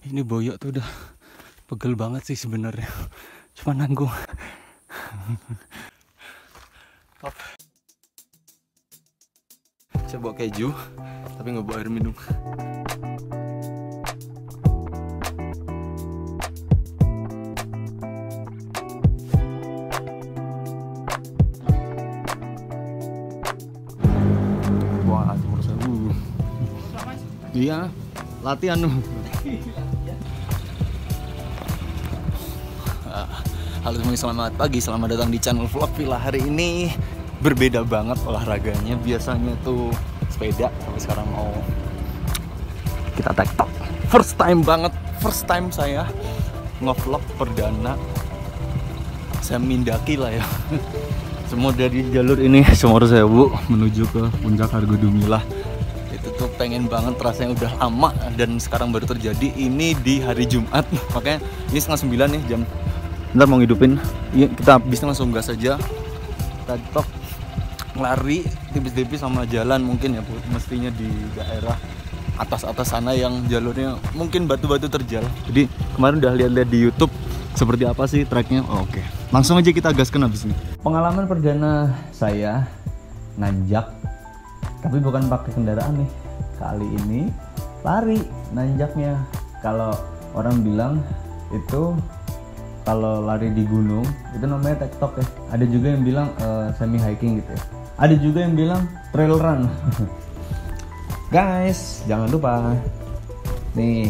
Ini boyok tuh udah pegel banget sih sebenarnya. Cuma nanggung. Saya bawa keju, tapi nggak bawa air minum. Wah, cuma sewu. Iya, latihan. Halo semuanya, selamat pagi, selamat datang di channel vlog Villa. Hari ini berbeda banget olahraganya. Biasanya tuh sepeda, tapi sekarang mau kita TikTok. First time banget, first time saya nge-vlog perdana. Saya mindaki lah ya. Semua dari jalur ini Sumur Sewu menuju ke Puncak Hargodumilah. Itu tuh pengen banget, rasanya udah lama dan sekarang baru terjadi. Ini di hari Jumat, makanya ini 8:30 nih jam. Bentar mau ngidupin, ya, kita habis langsung gas aja. TikTok lari tipis-tipis sama jalan mungkin ya, mestinya di daerah atas-atas sana yang jalurnya mungkin batu-batu terjal. Jadi kemarin udah lihat-lihat di YouTube seperti apa sih treknya. Oke, langsung aja kita gaskan habis ini. Pengalaman perdana saya nanjak, tapi bukan pakai kendaraan nih. Kali ini lari nanjaknya. Kalau orang bilang itu kalau lari di gunung itu namanya TikTok ya. Ada juga yang bilang semi hiking gitu ya. Ada juga yang bilang trail run. Guys, jangan lupa nih,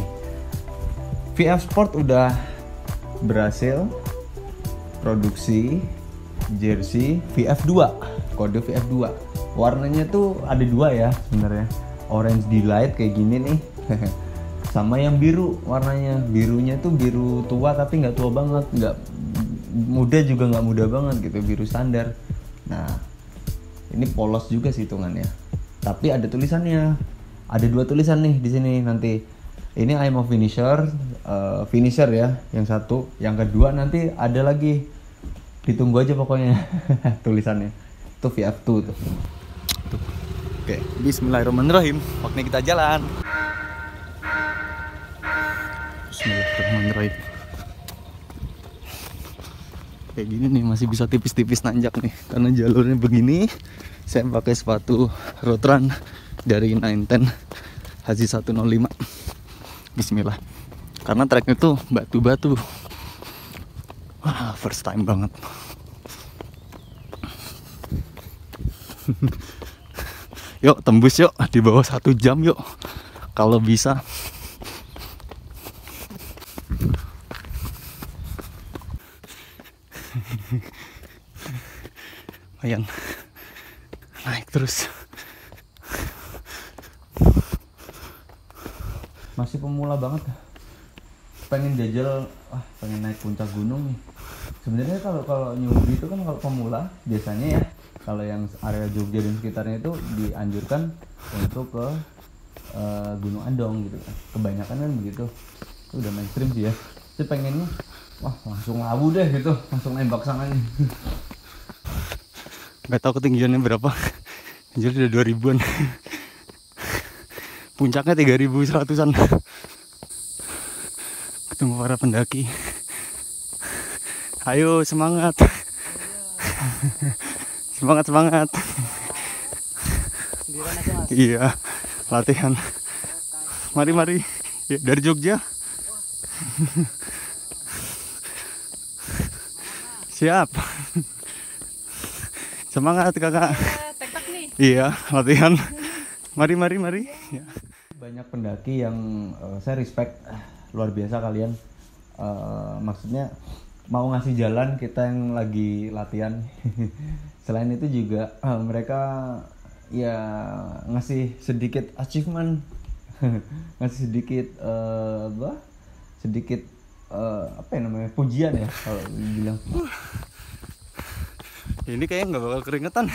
VF Sport udah berhasil produksi jersey VF2, kode VF2. Warnanya tuh ada dua ya sebenarnya. Orange delight kayak gini nih. Sama yang biru, warnanya birunya tuh biru tua tapi nggak tua banget, nggak muda juga nggak muda banget gitu, biru standar. Nah ini polos juga sih hitungannya, tapi ada tulisannya, ada dua tulisan nih di sini nanti. Ini I'm a finisher, finisher ya yang satu, yang kedua nanti ada lagi, ditunggu aja pokoknya. Tulisannya itu VF2 tuh. Oke, bismillahirrahmanirrahim, waktunya kita jalan. Bismillahirrahmanirrahim. Kayak gini nih masih bisa tipis-tipis nanjak nih karena jalurnya begini. Saya pakai sepatu road run dari 910 Haji 105. Bismillah. Karena treknya tuh batu-batu. Wah, first time banget. Yuk tembus yuk, di bawah 1 jam yuk kalau bisa. Lumayan naik terus. Masih pemula banget, pengen jajal, pengen naik puncak gunung nih. Sebenarnya kalau newbie itu kan kalau pemula biasanya ya, kalau yang area Jogja dan sekitarnya itu dianjurkan untuk ke Gunung Andong gitu kan. Kebanyakan kan begitu. Itu udah mainstream sih ya. Saya pengennya langsung labu deh gitu, langsung nembak sana nih. Gak tahu ketinggiannya berapa. Jadi udah 2000-an. Puncaknya 3100-an. Ketemu para pendaki. Ayo semangat. Semangat. Iya, latihan. Mari. Ya, dari Jogja. Siap. Semangat kakak. TikTok nih. Iya, latihan. Mari. Ya. Banyak pendaki yang saya respect, luar biasa kalian. Maksudnya mau ngasih jalan kita yang lagi latihan. Selain itu juga mereka ya ngasih sedikit achievement, ngasih sedikit apa ya namanya, pujian ya kalau bilang. Ini kayaknya nggak bakal keringetan.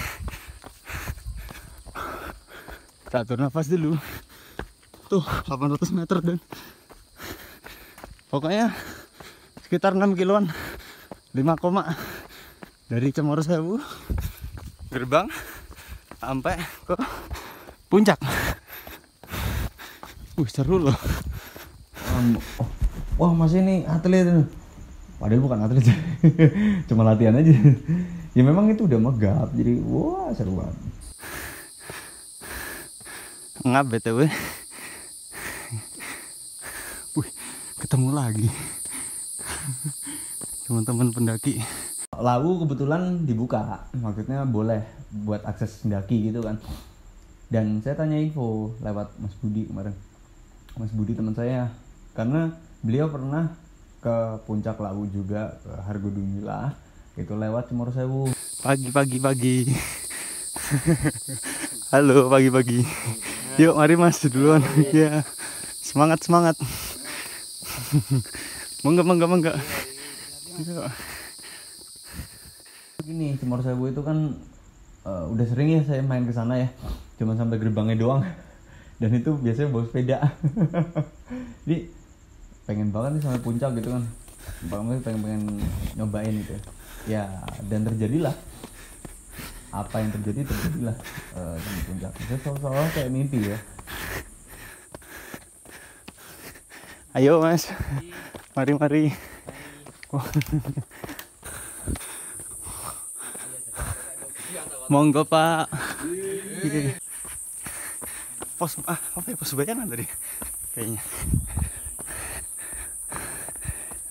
Kita atur nafas dulu. Tuh 800 meter dan pokoknya sekitar 6 kiloan, 5 koma dari Cemoro Sewu gerbang sampai ke puncak. Seru loh. wah Mas ini atlet, padahal bukan atlet. Cuma latihan aja. Ya memang itu udah megap, jadi wah seru banget. Ngap BTW. Wih, ketemu lagi teman-teman pendaki. Lawu kebetulan dibuka, maksudnya boleh buat akses pendaki gitu kan. Dan saya tanya info lewat Mas Budi kemarin. Mas Budi teman saya, karena beliau pernah ke puncak Lawu juga, ke Hargodumilah, itu lewat Cemorosewu. Pagi. Halo pagi. Yuk mari Mas duluan. Ya. Semangat. Mangga. Gini, Cemorosewu itu kan udah sering ya saya main ke sana ya. Cuman sampai gerbangnya doang. Dan itu biasanya bawa sepeda. Jadi pengen banget nih sampai puncak gitu kan. Pengen nyobain gitu. Ya, dan terjadilah. Apa yang terjadilah sampai puncak. Saya seolah-olah kayak mimpi ya. Ayo Mas. Mari. Monggo Pak. Pos bayangan tadi kayaknya.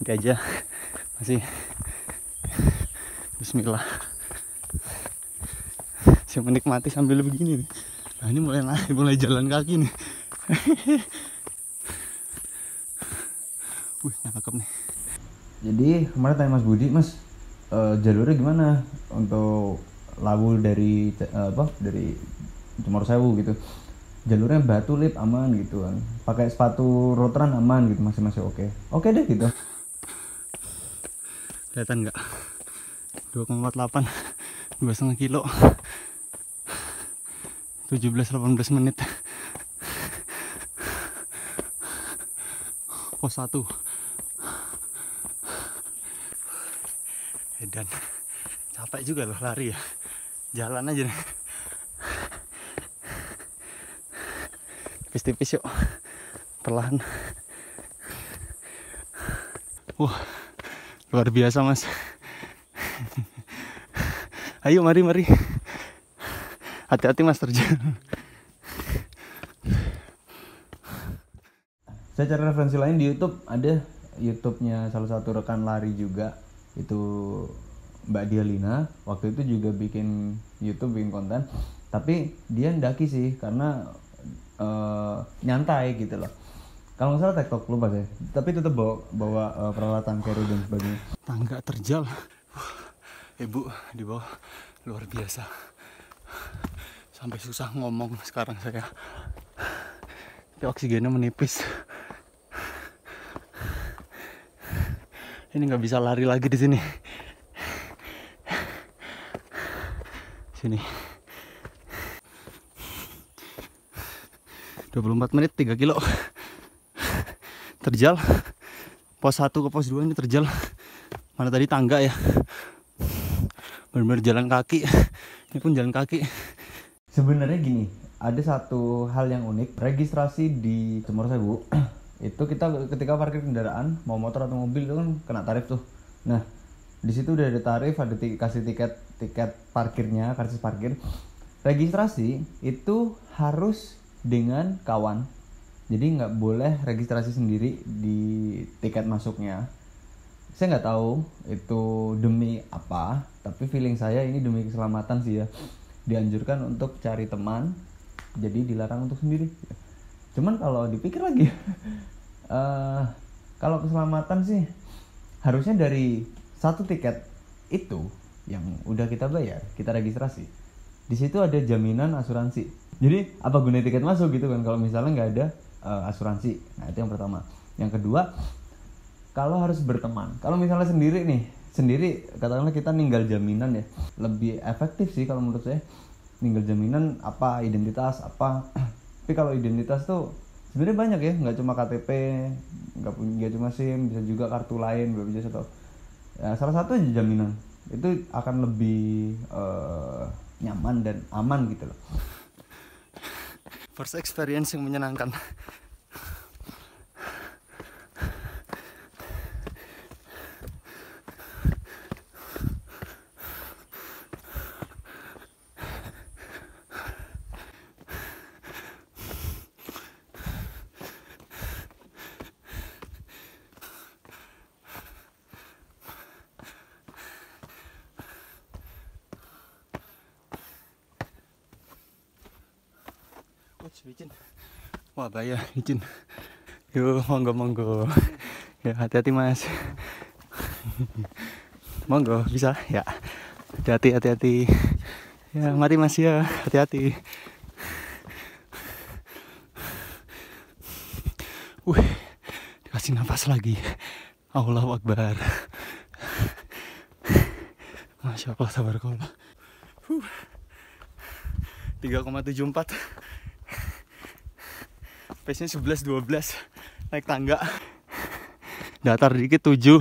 Nanti aja, masih bismillah. Saya menikmati sambil begini nih. Nah ini mulai jalan kaki nih. Wih, cakep nih. Jadi kemarin tanya Mas Budi, Mas jalurnya gimana untuk Lawu dari dari Cemorosewu gitu. Jalurnya batu lip aman gitu kan. Pakai sepatu road run aman gitu, masih oke. Oke deh gitu. Kelihatan nggak? 2,48, 2,5 kilo. 17-18 menit. Pos 1. Edan. Capek juga loh lari ya. Jalan aja nih. Tipis-tipis yuk. Perlahan. Wah, luar biasa Mas. Ayo mari. Hati-hati Mas terjun. Saya cari referensi lain di YouTube, ada YouTube-nya salah satu rekan lari juga, itu Mbak Dialina. Waktu itu juga bikin YouTube, bikin konten, tapi dia ndaki sih karena nyantai gitu loh. Kalau nggak salah TikTok lupa saya, tapi tetap bawa peralatan carry dan sebagainya. Tangga terjal, Ibu di bawah luar biasa. Sampai susah ngomong sekarang saya. Tapi oksigennya menipis. Ini nggak bisa lari lagi di sini. Sini. 24 menit 3 kilo. Terjal. Pos 1 ke pos 2 ini terjal. Mana tadi tangga ya. Benar-benar jalan kaki. Ini pun jalan kaki. Sebenarnya gini, ada satu hal yang unik. Registrasi di Cemorosewu itu kita ketika parkir kendaraan, mau motor atau mobil itu kan kena tarif tuh. Nah, di situ udah ada tarif, ada kasih tiket parkirnya, karcis parkir. Registrasi itu harus dengan kawan. Jadi nggak boleh registrasi sendiri di tiket masuknya. Saya nggak tahu itu demi apa, tapi feeling saya ini demi keselamatan sih ya. Dianjurkan untuk cari teman, jadi dilarang untuk sendiri. Cuman kalau dipikir lagi, kalau keselamatan sih harusnya dari satu tiket itu yang udah kita bayar, kita registrasi. Di situ ada jaminan asuransi. Jadi apa gunanya tiket masuk gitu kan kalau misalnya nggak ada asuransi. Nah itu yang pertama. Yang kedua, kalau harus berteman. Kalau misalnya sendiri katakanlah kita ninggal jaminan ya, lebih efektif sih kalau menurut saya. Ninggal jaminan apa, identitas apa. Tapi kalau identitas tuh sebenarnya banyak ya, nggak cuma KTP, nggak cuma SIM, bisa juga kartu lain, BPJS atau ya, salah satu aja jaminan. Itu akan lebih nyaman dan aman gitu loh. First experience yang menyenangkan. Licin. Wah bahaya licin. Yuk monggo. Ya hati-hati mas. Monggo bisa ya. Hati-hati. Ya mari mas ya, hati-hati. Dikasih nafas lagi. Allahu Akbar. Masya Allah, tabarakallah. 3,74. Pace-nya 11-12. Naik tangga. Datar dikit 7.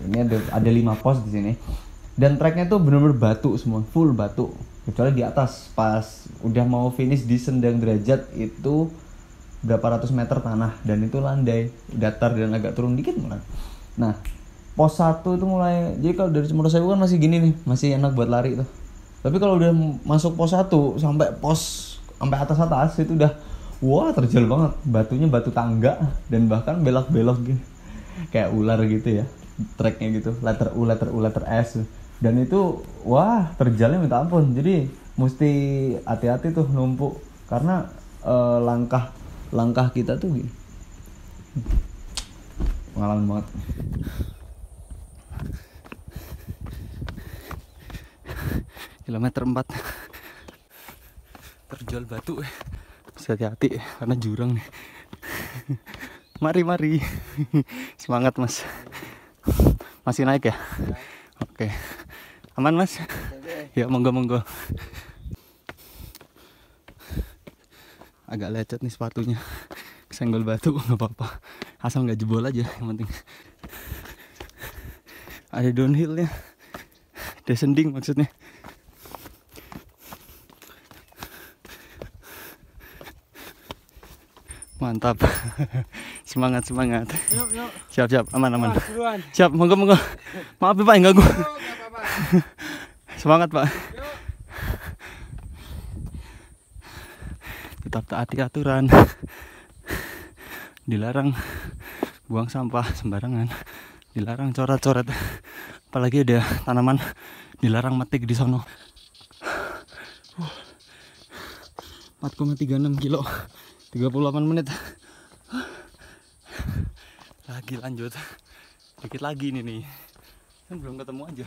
Ini ada 5 pos di sini. Dan treknya tuh bener-bener batu semua, full batu. Kecuali di atas, pas udah mau finish di Sendang Derajat itu berapa ratus meter tanah, dan itu landai, datar dan agak turun dikit malah. Nah, pos 1 itu mulai, jadi kalau dari Cemorosewu kan masih gini nih, masih enak buat lari tuh. Tapi kalau udah masuk pos 1 sampai atas itu udah wah terjal banget. Batunya batu tangga dan bahkan belok-belok gitu. Kayak ular gitu ya. Treknya gitu, letter U, letter S. Dan itu wah terjalnya minta ampun. Jadi mesti hati-hati tuh numpuk karena langkah kita tuh gini. Pengalaman banget. Kilometer 4 terjal batu. Hati-hati karena jurang nih. Mari. Semangat mas. Masih naik ya? Oke. Aman mas? Ya monggo. Agak lecet nih sepatunya. Kesenggol batu nggak apa-apa. Asal nggak jebol aja yang penting. Ada downhillnya. Descending maksudnya. Mantap. Semangat. Yuk. Siap, aman. Siap, monggo. Maaf ya Pak, enggak gua. Semangat Pak. Tetap taati aturan. Dilarang buang sampah sembarangan. Dilarang coret-coret. Apalagi ada tanaman dilarang metik di sono. 4,36 kilo. 38 menit. Lagi lanjut. Dikit lagi ini nih. Kan belum ketemu aja.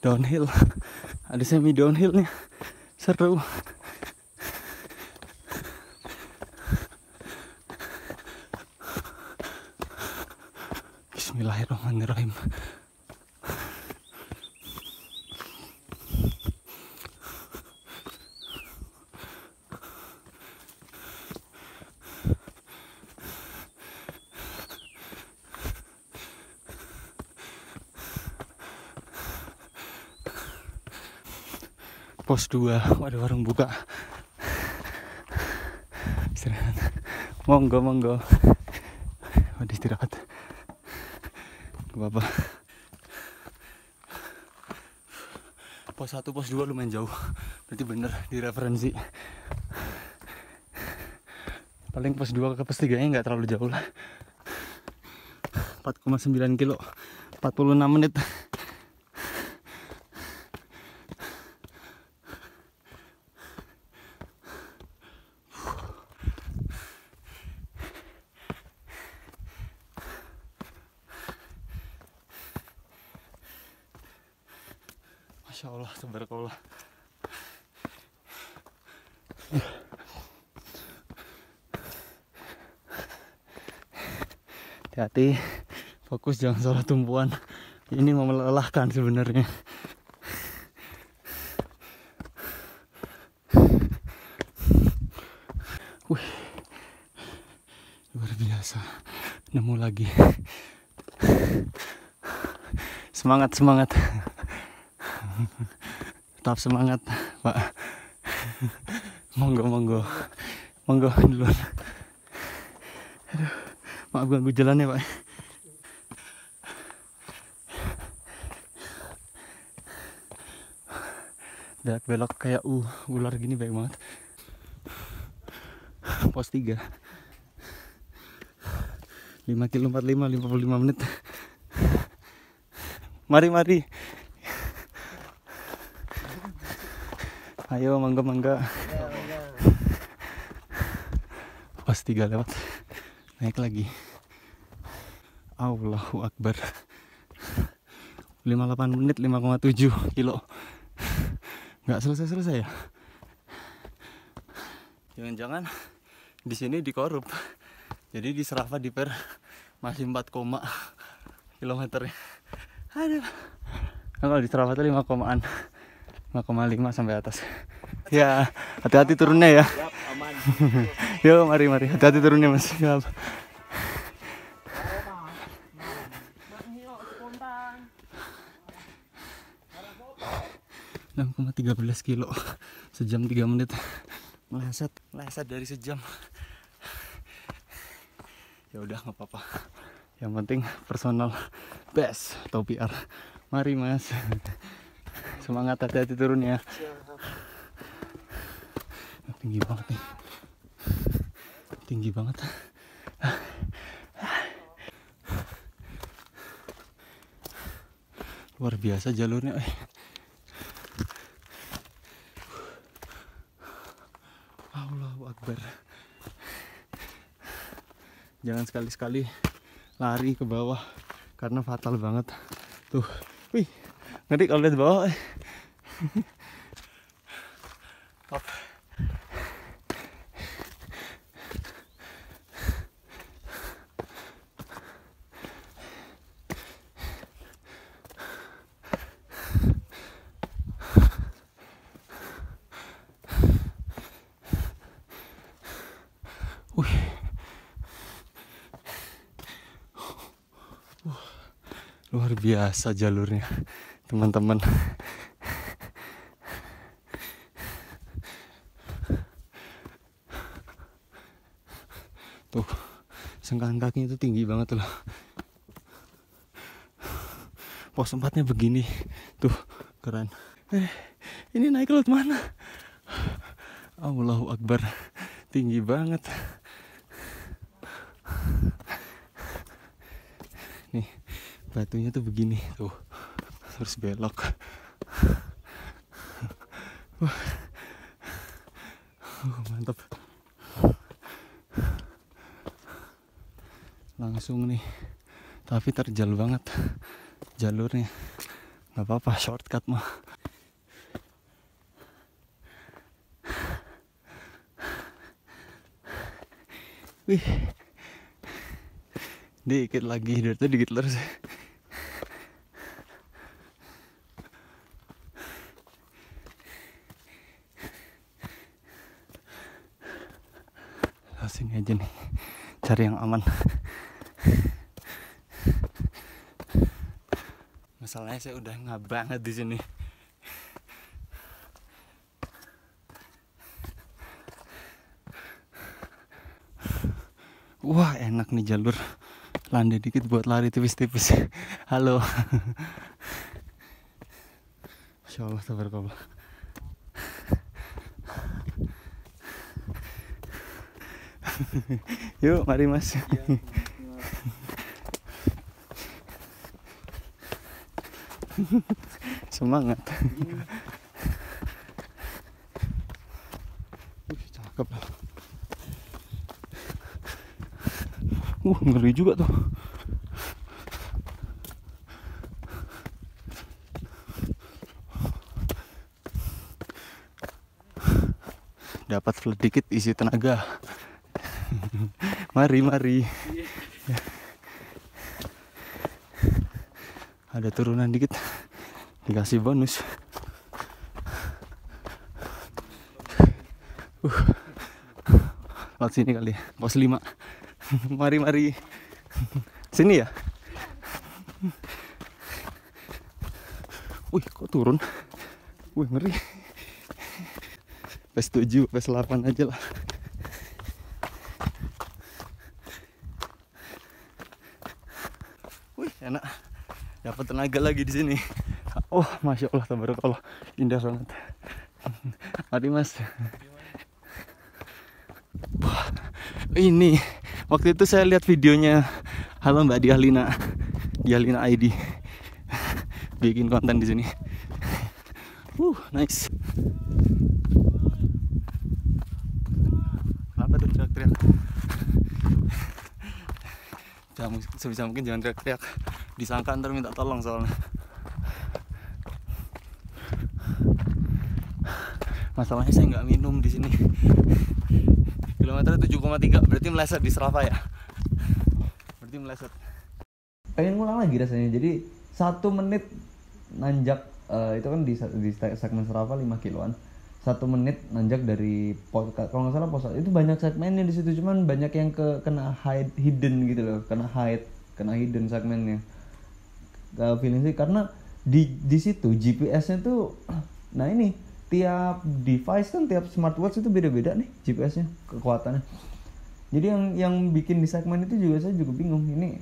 Downhill. Ada semi downhill nih. Seru. Bismillahirrahmanirrahim. Pos 2, waduh warung buka. Istirahat. Monggo. Waduh istirahat. Gak apa-apa. Pos 1, pos 2 lumayan jauh. Berarti bener di referensi. Paling pos 2 ke pos 3 nya gak terlalu jauh lah. 4,9 kilo. 46 menit. Masya Allah, tabarakallah. Hati-hati, fokus jangan salah tumpuan. Ini mau melelahkan sebenarnya. Wih, luar biasa. Nemu lagi. Semangat. Tetap semangat, Pak. Monggo duluan. Aduh, maaf ganggu jalannya, Pak. Belok kayak ular gini baik banget. Pos 3. 5 kilo 45, 55 menit. Mari. Ayo mangga. Pas 3 lewat. Naik lagi. Allahu Akbar. 58 menit 5,7 kilo. Nggak selesai ya. Jangan-jangan di sini dikorup. Jadi di Serava diper masih 4, kilometernya. Aduh. Nah, kalau di Serava tuh 5,5 sampai atas. Ya, hati-hati turunnya ya. Siap, aman. Yo, mari. Hati-hati turunnya Mas. Siap. 6,13 kilo. Sejam 3 menit. Meleset dari sejam. Ya udah nggak apa-apa. Yang penting personal best atau PR. Mari Mas. Semangat, hati-hati turunnya. Tinggi banget nih. Tinggi banget. Luar biasa jalurnya. Allahu Akbar. Jangan sekali-sekali lari ke bawah karena fatal banget. Tuh, wih, ngeri kalau lihat bawah. Top. Luar biasa jalurnya, teman-teman. Tuh, sengkahan kakinya itu tinggi banget loh. Pos 4-nya begini. Tuh, keren. Ini naik ke laut mana? Allahu Akbar. Tinggi banget. Nih, batunya tuh begini tuh, terus belok. Mantap. Langsung nih, tapi terjal banget jalurnya. Nggak apa-apa, shortcut mah. Wih, dikit lagi, dari tadi dikit terus. Sini aja nih, cari yang aman. Masalahnya saya udah ngap banget di sini. Wah, enak nih jalur. Landai dikit buat lari tipis-tipis. Halo. Masya Allah, tabarakallah. Yuk, mari Mas. Semangat. Cakep. Ngeri juga tuh. Dapat flat dikit, isi tenaga. Mari. Ya. Ada turunan dikit, dikasih bonus. Lewat sini kali ya, pos 5. Mari. Sini ya. Wih, kok turun? Wih, ngeri. Pes 7, pes 8 aja lah. Wih, enak. Dapat tenaga lagi di sini. Oh, masya Allah, tabarakallah, indah banget. Mari Mas. Wah, ini waktu itu saya lihat videonya Halo Mbak Dialina, Dialina ID, bikin konten di sini. Nice. Kenapa tuh teriak-teriak? Sebisa mungkin jangan teriak-teriak. Disangka ntar minta tolong soalnya. Masalahnya saya nggak minum di sini. Kilometer 7,3, berarti meleset di Strava ya? Berarti meleset. Pengen ngulang lagi rasanya. Jadi 1 menit nanjak, itu kan di segmen Strava 5 kiloan. 1 menit nanjak dari kalau nggak salah pos itu banyak segmennya di situ, cuman banyak yang kena hidden gitu loh, kena hidden segmennya. Feeling sih karena di situ GPS-nya tuh, nah ini tiap device kan, tiap smartwatch itu beda-beda nih GPS-nya, kekuatannya. Jadi yang bikin di segmen itu juga saya juga bingung, ini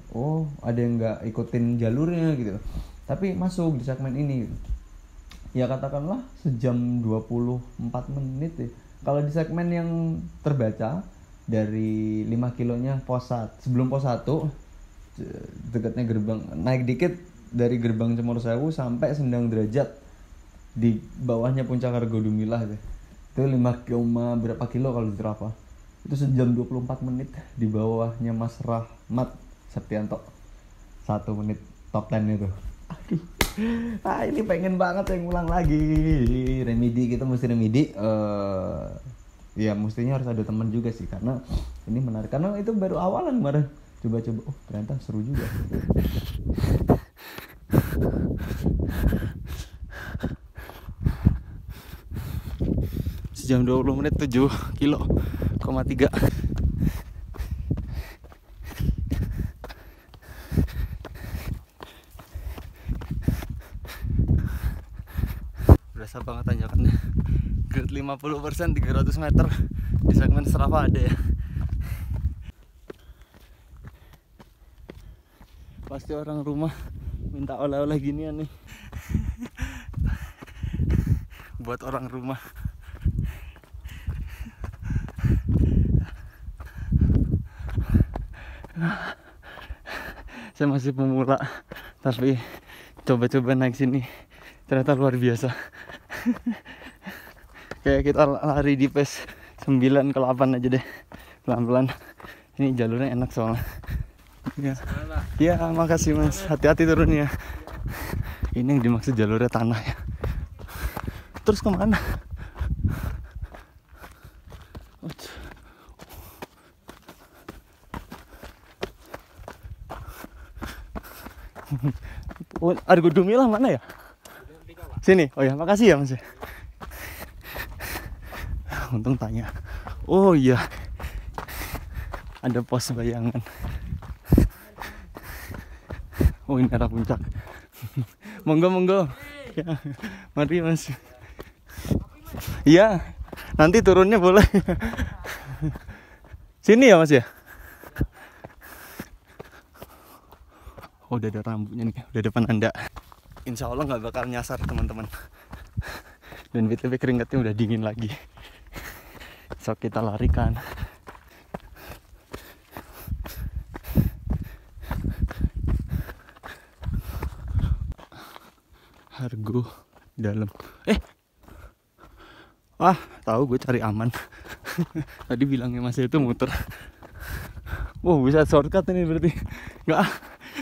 ada yang nggak ikutin jalurnya gitu, tapi masuk di segmen ini gitu. Ya katakanlah sejam 24 menit ya. Kalau di segmen yang terbaca dari 5 kilonya sebelum pos 1 dekatnya gerbang, naik dikit dari gerbang Cemoro Sewu sampai Sendang Derajat, di bawahnya Puncak Argo Dumilah itu 5 berapa kilo kalau di Strava. Itu sejam 24 menit. Di bawahnya Mas Rahmat Septianto 1 menit top 10 itu. Aduh. Ini pengen banget yang ngulang lagi. Remedi, kita mesti remedi. Ya mestinya harus ada teman juga sih, karena ini menarik. Karena itu baru awalan kemarin. Coba-coba, ternyata seru juga. Sejam 20 menit 7 kilo,3. Berasa banget tanjakannya. Grade 50%, 300 meter di segmen Strava ada ya. Pasti orang rumah minta oleh-oleh ginian nih. Buat orang rumah. Saya masih pemula, tapi coba-coba naik sini ternyata luar biasa. Kayak kita lari di pace 9 ke 8 aja deh, pelan-pelan. Ini jalurnya enak soalnya. Ya, makasih Mas. Hati-hati turunnya. Ini yang dimaksud jalurnya tanah ya. Terus kemana? Argo Dumilah mana ya? Sini. Oh ya, makasih ya Mas. Untung tanya. Oh iya, ada pos bayangan. Oh ini arah puncak. Monggo. Ya, mari Mas. Iya, nanti turunnya boleh. Sini ya Mas ya. Oh udah ada rambutnya nih, udah ada penanda. Insya Allah nggak bakal nyasar teman-teman. Dan BTW keringatnya udah dingin lagi. So kita larikan. Argo dalam. Tahu gue cari aman. Tadi bilangnya Mas itu muter. Wow, bisa shortcut ini berarti. Nggak,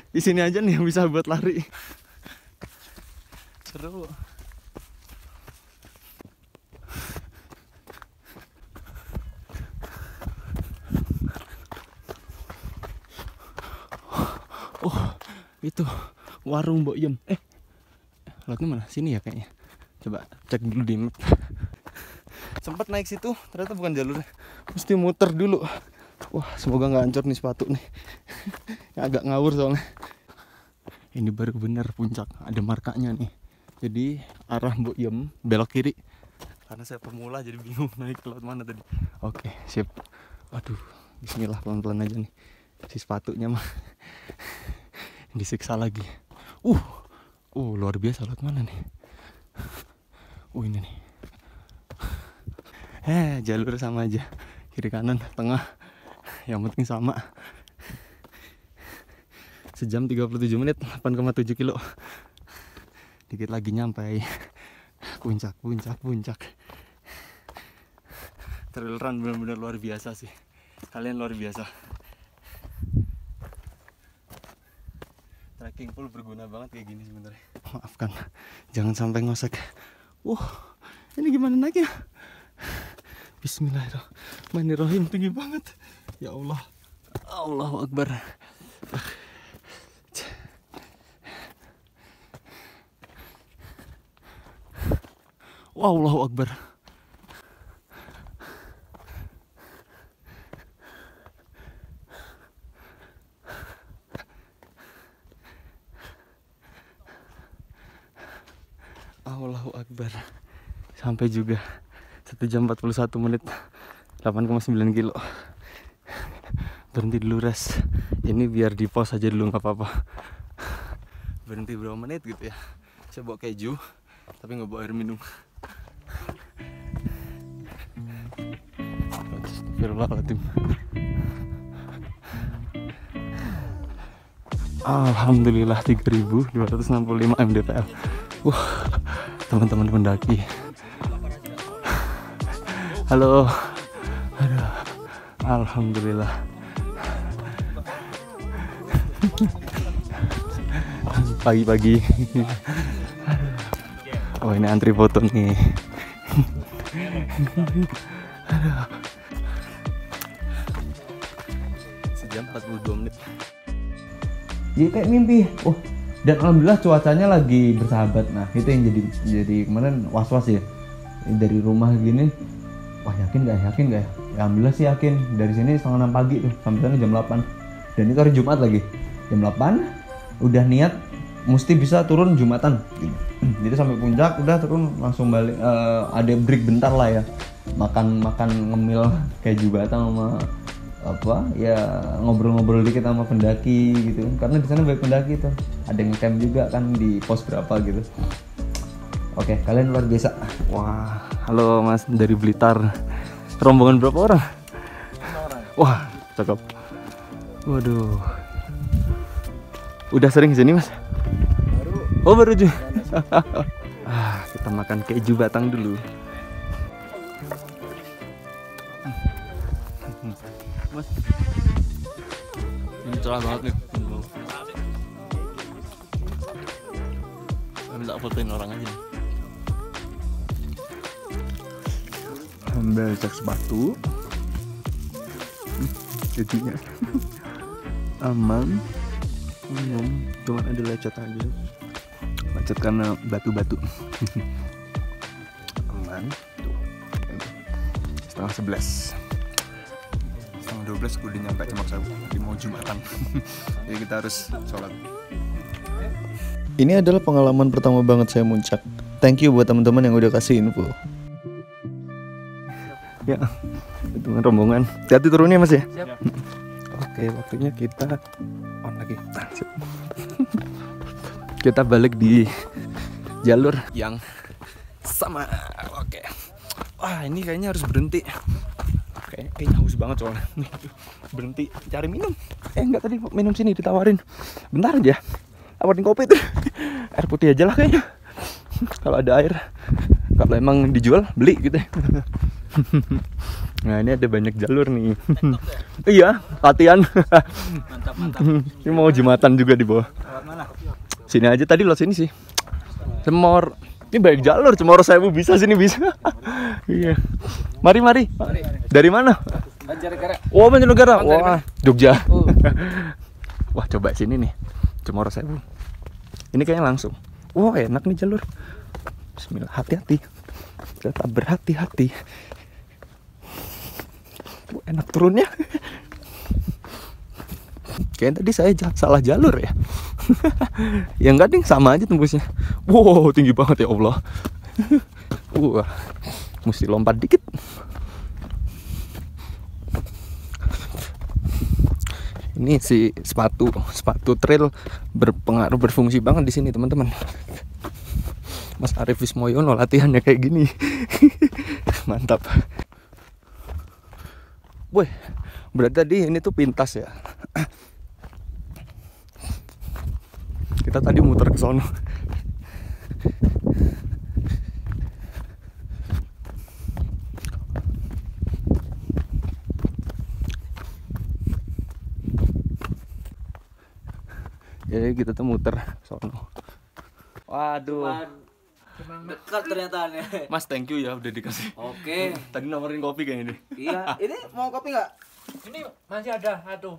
di sini aja nih yang bisa buat lari. Seru. Itu warung Mbok Yem. Lotnya mana? Sini ya kayaknya. Coba cek dulu di map. Sempet naik situ, ternyata bukan jalurnya. Mesti muter dulu. Wah, semoga nggak hancur nih sepatu nih. Agak ngawur soalnya. Ini baru bener puncak, ada markanya nih. Jadi arah Mbok Yem belok kiri. Karena saya pemula jadi bingung naik ke laut mana tadi. Oke, sip. Aduh, bismillah, pelan-pelan aja nih. Si sepatunya mah disiksa lagi. Luar biasa, laut mana nih? Ini nih. Jalur sama aja, kiri kanan tengah, yang penting sama. Sejam 37 menit, 8,7 kilo. Dikit lagi nyampe puncak. Trail run benar-benar luar biasa sih. Kalian luar biasa. Trekking full berguna banget kayak gini sebenarnya. Maafkan, jangan sampai ngosek. Ini gimana naiknya? Bismillahirrahmanirrahim, tinggi banget. Ya Allah. Allahu Akbar. Allahu Akbar. Allahu Akbar. Sampai juga 1 jam 41 menit, 8,9 kilo. Berhenti dulu res. Ini biar di pause aja dulu, nggak apa-apa. Berhenti berapa menit gitu ya. Saya bawa keju tapi nggak bawa air minum. Astagfirullahaladzim. Alhamdulillah 3.265 mdpl. Teman-teman pendaki. Halo. Aduh. Alhamdulillah. Pagi-pagi. Oh, ini antri foto nih. Sejam 42 menit. Jadi kayak mimpi. Dan alhamdulillah cuacanya lagi bersahabat. Nah, itu yang jadi kemarin was-was ya. Dari rumah gini, wah yakin gak ya? Ya alhamdulillah sih yakin. Dari sini 5:30 pagi tuh sampai sana jam 8. Dan itu hari Jumat lagi. Jam 8 udah niat mesti bisa turun Jumatan gitu. Jadi sampai puncak udah turun langsung balik, ada break bentar lah ya. Makan ngemil keju batang sama ngobrol-ngobrol dikit sama pendaki gitu. Karena di sana banyak pendaki tuh. Ada yang camp juga kan di pos berapa gitu. Oke, kalian luar biasa. Wah, halo Mas dari Blitar. Rombongan berapa orang? 5 orang. Wah, cakep. Waduh. Udah sering kesini Mas? Baru juga. Kita makan keju batang dulu. Mas, ini cerah banget nih. Minta fotoin orang aja. Ambil cek sepatu. Kejunya aman. Cuman ada lecet aja. Lecet karena batu-batu. Aman. Tuh. 10:30. 12 gue udah nyampe Cemak Sewu di mau Jumatan. Jadi kita harus sholat. Ini adalah pengalaman pertama banget saya muncak. Thank you buat teman-teman yang udah kasih info. Ya, hitungan rombongan. Hati-hati turunnya Mas ya. Siap. Oke, waktunya kita on lagi. Kita balik di jalur yang sama. Oke. Wah, ini kayaknya harus berhenti. Kayaknya haus banget soalnya. Berhenti cari minum. Enggak, tadi minum sini ditawarin. Bentar aja. Tawarin kopi tuh. Air putih aja lah kayaknya. Kalau ada air. Kalau emang dijual beli gitu. Nah, ini ada banyak jalur nih. Iya, latihan. Mantap. Ini mau Jumatan juga di bawah. Mana? Sini aja, tadi lo sini sih. Cemor. Ini banyak jalur, Cemoro Sewu bisa, sini bisa. Iya. Mari. Dari mana? Banjarnegara. Oh, Banjarnegara. Wah, Jogja. Wah, coba sini nih. Cemoro Sewu. Ini kayaknya langsung. Wah, enak nih jalur. Bismillah, hati-hati. Tetap berhati-hati. Enak turunnya. Kayaknya tadi saya salah jalur ya. Ya enggak ding, sama aja tembusnya. Wow, tinggi banget ya Allah. Wah, mesti lompat dikit. Ini si sepatu trail berfungsi banget di sini teman-teman. Mas Arief Wismoyono latihannya kayak gini. Mantap. Wih, berarti tadi ini tuh pintas ya. Kita tadi muter ke sono. Jadi kita tuh muter sono. Waduh. Dekat ternyata nih. Mas, thank you ya udah dikasih. Oke. Tadi nawarin kopi kayaknya nih. Iya, ini mau kopi nggak? Ini masih ada, aduh.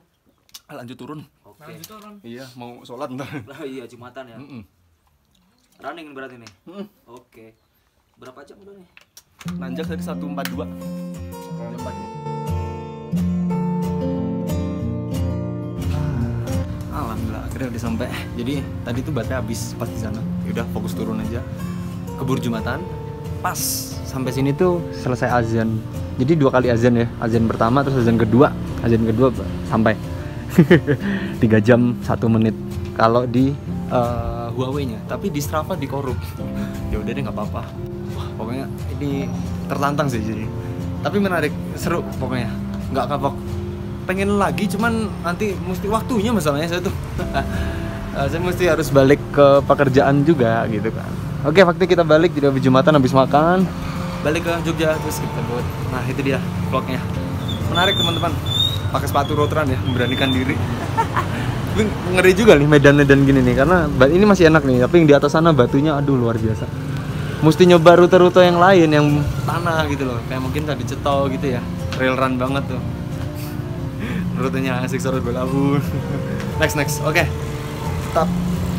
Lanjut turun. Oke. Lanjut turun. Iya, mau sholat ntar. Lah iya Jumatan ya. Running berarti nih. Oke. Berapa jam udah nih? Nanjak tadi 142. 142. Alhamdulillah akhirnya udah sampai. Jadi tadi tuh baterai habis pas di sana. Yaudah fokus turun aja. Keburu Jumatan. Pas sampai sini tuh selesai azan. Jadi 2 kali azan ya. Azan pertama terus azan kedua. Azan kedua sampai 3 jam 1 menit kalau di Huawei-nya. Tapi di Strava dikorup. Ya udah deh nggak apa-apa. Wah, pokoknya ini tertantang sih jadi. Tapi menarik, seru pokoknya. Nggak kapok. Pengen lagi cuman nanti mesti waktunya masalahnya saya tuh. Saya mesti harus balik ke pekerjaan juga gitu kan. Oke, waktu kita balik jadi habis Jumatan habis makan balik ke Jogja terus kita buat. Nah, itu dia vlognya. Menarik teman-teman. Pakai sepatu road run ya, memberanikan diri. Ngeri juga nih medan-medan gini nih karena ini masih enak nih, tapi yang di atas sana batunya aduh luar biasa. Mesti nyoba rute-rute yang lain yang tanah gitu loh. Kayak mungkin tadi Ceto gitu ya. Trail run banget tuh. Rutenya asik sore berlabuh. Next. Oke. Tetap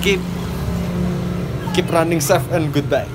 keep running safe and goodbye.